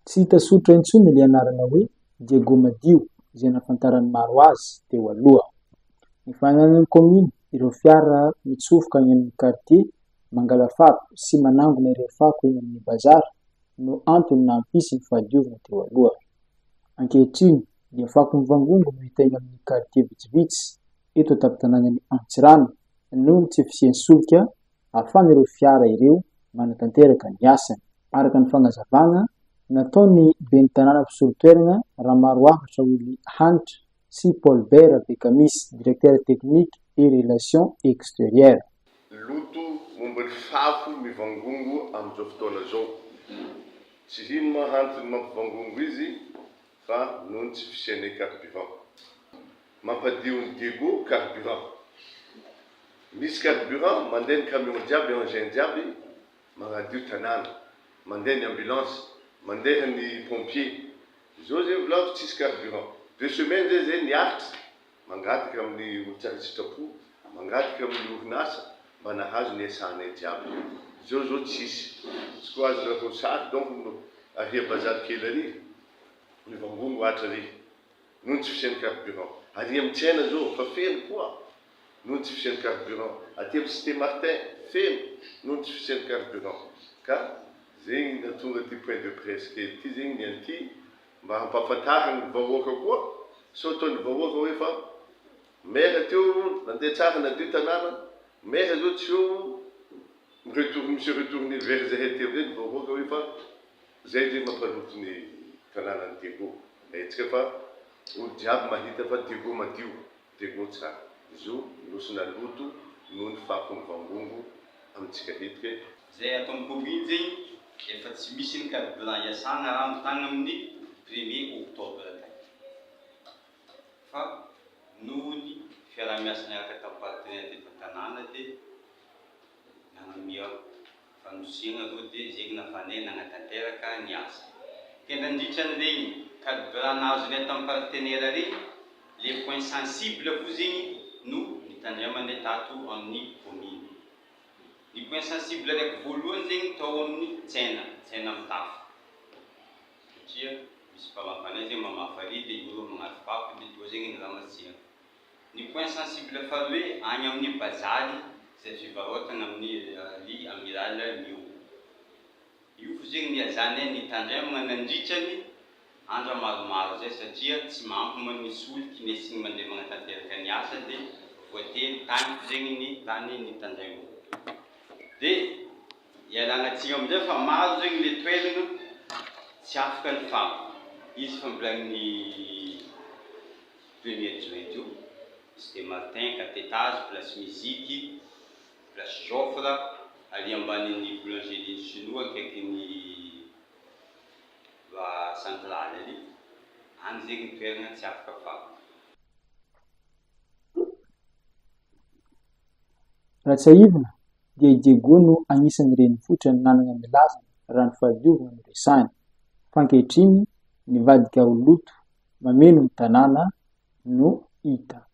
Tsy hita sotra intsony ilay anarana hoe Diego Madio izay nafantarany maro azy teo aloha. Ny fananany commune ireo fiara mitsofoka any amin'ny quartier mangala fako sy manangona ireo fako eny amin'ny bazara no antony nampisy ny fahadiovana teo aloha. Ankehitriny dia fako mivangongo no hita eny amin'ny quartier vitsivitsy eto an-tampon-tanànan'ny Antsirano noho ny tsy fisian'ny solika ahafahan'ireo fiara ireo manatanteraka ny asany. Araka ny fagnazavana nataony ben'ny tanàna mpisolo-toerana Ramaroahatra Willy Hanitra sy Paul Bert Bekamis, directeur technique et relations extérieures. Loto momba ny fako mivangongo amin'izao fotoana zao. Tsy ino mahantony mampivangongo izy fa noho ny tsy fisian'ny carburant. Mampadio ny Diego carburant. Misy carburant mandeha ny camion jiaby, engin jiaby magnadio tanàna, mandeha ny ambulance, mandeha ny pompier. Zao zay volavo tsisy carburant. 2 semaines zay niaritra mangataka amin'ny olo-tsara sitrapo, mangataka amin'ny orinasa mba nahazo ny esanay jiaby. Zao tsisy. Tsy koa azo raha sary donc aria bazary kely ary mivangongo atra ary noho ny tsy fisian'ny carburant. Ary amin'ny tsena zao fa feno koa noho ny tsy fisian'ny carburant. Aty amin'ny Cité Martin feno noho ny tsy fisian'ny carburant. Ka zegny nahatonga ty point de presse kely ty zegny ny anty mba hampahafantarana ny vahoaka koa. So ataon'ny vahoaka hoe fa maire teo nandeha tsara nadio tanàna, maire zao tsy io monsieur retourné vers zahay teo zay ny vahoaka hoe fa zay zay mampaloto ny tanànan'ny Diego. Hetsika fa olo jiaby mahita fa Diego madio, Diego tsara. Izo nosona loto noho ny fako mivangongo amintsika hetika. Zay ataon'ny commune zegny efa tsy misy ny carburant iasana raha mitagna amin'ny 1er octobre. Fa noho ny fiaraha-miasa niaraka tamin'ny partenaire teto an-tanàna dia nagnamia fanosihana aloha dia zegny nafanay nagnatanteraka ny asa. Tena nandritran'ireny carburant nahazo ilay tamin'ny partenaire regny, les points sensibles fo zegny no nitandremanay tato amin'ny commune. Ny point sensible raiky voalohany zegny tao amin'ny tsena mitafo. Satria misy mpamafanay zegny mamafary dia olo magnary fako dia io zegny ny ramasina. Ny point sensible faharoe agny amin'ny bazary izay fivarotana amin'ny ry amiral Mio. Io fo zegny nihajanay nitandremana nandritrany andra maromaro zay satria tsy mampy man'ny soliky nesiny mandeha magnatanteraka ny asa dia voatery tany fo zegny ny tany nitandremana. Dia ialagnatsika amin'izay fa maro zegny le toerana tsy afaka ny fako. Izy fa mbola ny 1er juin teo, Cité Martin, 4 étages, place musique, place Joffre, ary ambanin'ny boulangerie chinois akaikin'ny centrale ary. Any zegny ny toerana tsy afaka fako. Ratsaivina dia i Diego no anisan'ny renivohitra ny nanana ny lazany raha ny fahadiovana no resahany. Fa ankehitriny nivadika ho loto mameno ny tanàna no hita.